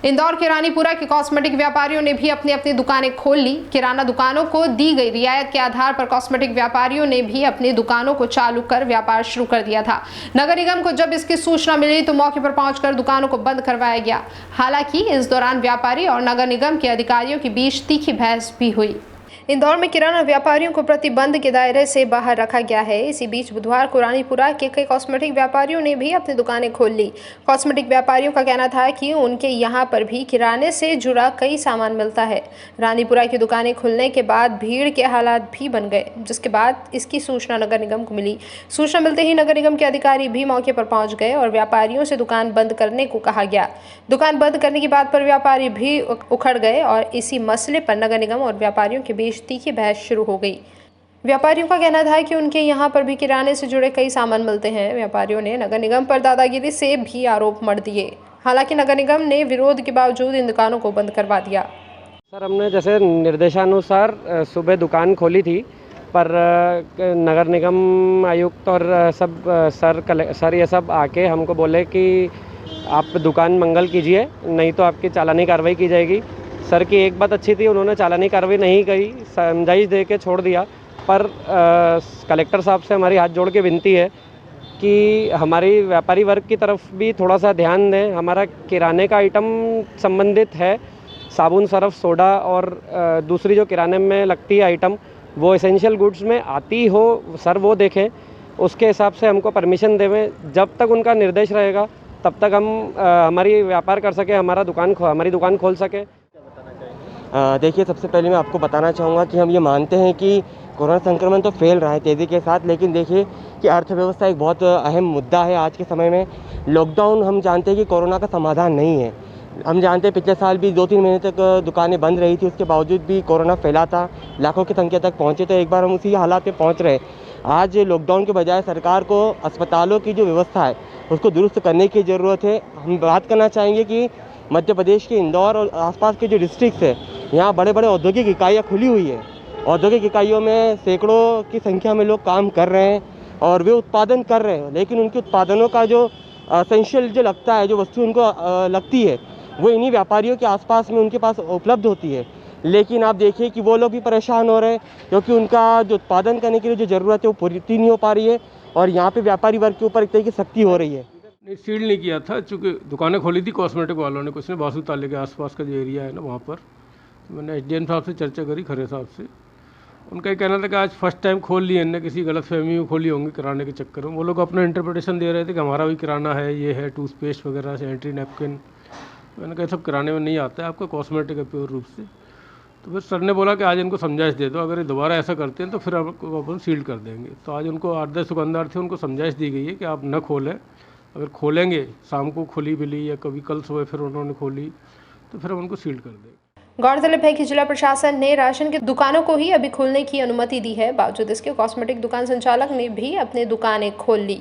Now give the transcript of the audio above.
इंदौर के रानीपुरा के कॉस्मेटिक व्यापारियों ने भी अपनी अपनी दुकानें खोल ली। किराना दुकानों को दी गई रियायत के आधार पर कॉस्मेटिक व्यापारियों ने भी अपनी दुकानों को चालू कर व्यापार शुरू कर दिया था। नगर निगम को जब इसकी सूचना मिली तो मौके पर पहुंचकर दुकानों को बंद करवाया गया। हालांकि इस दौरान व्यापारी और नगर निगम के अधिकारियों के बीच तीखी बहस भी हुई। इंदौर में किराना व्यापारियों को प्रतिबंध के दायरे से बाहर रखा गया है। इसी बीच बुधवार को रानीपुरा के कई कॉस्मेटिक व्यापारियों ने भी अपनी दुकानें खोल ली। कॉस्मेटिक व्यापारियों का कहना था कि उनके यहां पर भी किराने से जुड़ा कई सामान मिलता है। रानीपुरा की दुकानें खुलने के बाद भीड़ के हालात भी बन गए, जिसके बाद इसकी सूचना नगर निगम को मिली। सूचना मिलते ही नगर निगम के अधिकारी भी मौके पर पहुंच गए और व्यापारियों से दुकान बंद करने को कहा गया। दुकान बंद करने की बात पर व्यापारी भी उखड़ गए और इसी मसले पर नगर निगम और व्यापारियों के बीच तीखी बहस शुरू हो गई। व्यापारियों का कहना था कि उनके यहाँ पर भी किराने से जुड़े कई सामान मिलते हैं। व्यापारियों ने नगर निगम पर दादागिरी से भी आरोप मढ़ दिए। हालांकि नगर निगम ने विरोध के बावजूद इन दुकानों को बंद करवा दिया। सर, हमने जैसे निर्देशानुसार सुबह दुकान खोली थी, पर नगर निगम आयुक्त और सब सर ये सब आके हमको बोले कि आप दुकान मंगल कीजिए, नहीं तो आपकी चालानी कार्रवाई की जाएगी। सर की एक बात अच्छी थी, उन्होंने चालानी कार्रवाई नहीं करी, समझाइश दे के छोड़ दिया। पर कलेक्टर साहब से हमारी हाथ जोड़ के विनती है कि हमारी व्यापारी वर्ग की तरफ भी थोड़ा सा ध्यान दें। हमारा किराने का आइटम संबंधित है, साबुन, सर्फ, सोडा और दूसरी जो किराने में लगती है आइटम, वो एसेंशियल गुड्स में आती हो, सर वो देखें, उसके हिसाब से हमको परमिशन देवें। जब तक उनका निर्देश रहेगा तब तक हम हमारी व्यापार कर सके, हमारी दुकान खोल सके। देखिए, सबसे पहले मैं आपको बताना चाहूँगा कि हम ये मानते हैं कि कोरोना संक्रमण तो फैल रहा है तेज़ी के साथ, लेकिन देखिए कि अर्थव्यवस्था एक बहुत अहम मुद्दा है आज के समय में। लॉकडाउन हम जानते हैं कि कोरोना का समाधान नहीं है। हम जानते हैं पिछले साल भी 2-3 महीने तक दुकानें बंद रही थी, उसके बावजूद भी कोरोना फैला था, लाखों की संख्या तक पहुँचे। तो एक बार हम उसी हालात में पहुँच रहे। आज लॉकडाउन के बजाय सरकार को अस्पतालों की जो व्यवस्था है उसको दुरुस्त करने की ज़रूरत है। हम बात करना चाहेंगे कि मध्य प्रदेश के इंदौर और आसपास के जो डिस्ट्रिक्ट है, यहाँ बड़े बड़े औद्योगिक इकाइयाँ खुली हुई है। औद्योगिक इकाइयों में सैकड़ों की संख्या में लोग काम कर रहे हैं और वे उत्पादन कर रहे हैं, लेकिन उनके उत्पादनों का जो एसेंशियल जो लगता है, जो वस्तु उनको लगती है, वो इन्हीं व्यापारियों के आसपास में उनके पास उपलब्ध होती है। लेकिन आप देखिए कि वो लोग भी परेशान हो रहे हैं, क्योंकि उनका जो उत्पादन करने के लिए जो ज़रूरत है वो पूरी नहीं हो पा रही है और यहाँ पे व्यापारी वर्ग के ऊपर एक तरह की सख्ती हो रही है। नहीं, सील नहीं किया था, चूँकि दुकानें खोली थी कॉस्मेटिक वालों ने, कुछ ने बासु ताले के आसपास का जो एरिया है ना, वहाँ पर मैंने एसडीएम साहब से चर्चा करी, खरे साहब से। उनका ये कहना था कि आज फर्स्ट टाइम खोल ली इनने, किसी गलतफहमी में खोली होंगी किराने के चक्कर में। वो लोग अपना इंटरप्रिटेशन दे रहे थे कि हमारा भी किराना है, ये है टूथपेस्ट वगैरह, सैनिटरी नैपकिन। मैंने कहा सब किराने में नहीं आता है, आपका कॉस्मेटिक है प्योर रूप से। तो फिर सर ने बोला कि आज इनको समझाइश दे दो, अगर ये दोबारा ऐसा करते हैं तो फिर आपको अपन सील कर देंगे। तो आज उनको 8-10 दुकानदार थे, उनको समझाइश दी गई है कि आप न खोलें। अगर खोलेंगे, शाम को खुली मिली या कभी कल सुबह फिर उन्होंने खोली, तो फिर हम उनको सील कर देंगे। गौरतलब है कि जिला प्रशासन ने राशन की दुकानों को ही अभी खोलने की अनुमति दी है। बावजूद इसके कॉस्मेटिक दुकान संचालक ने भी अपनी दुकानें खोल ली।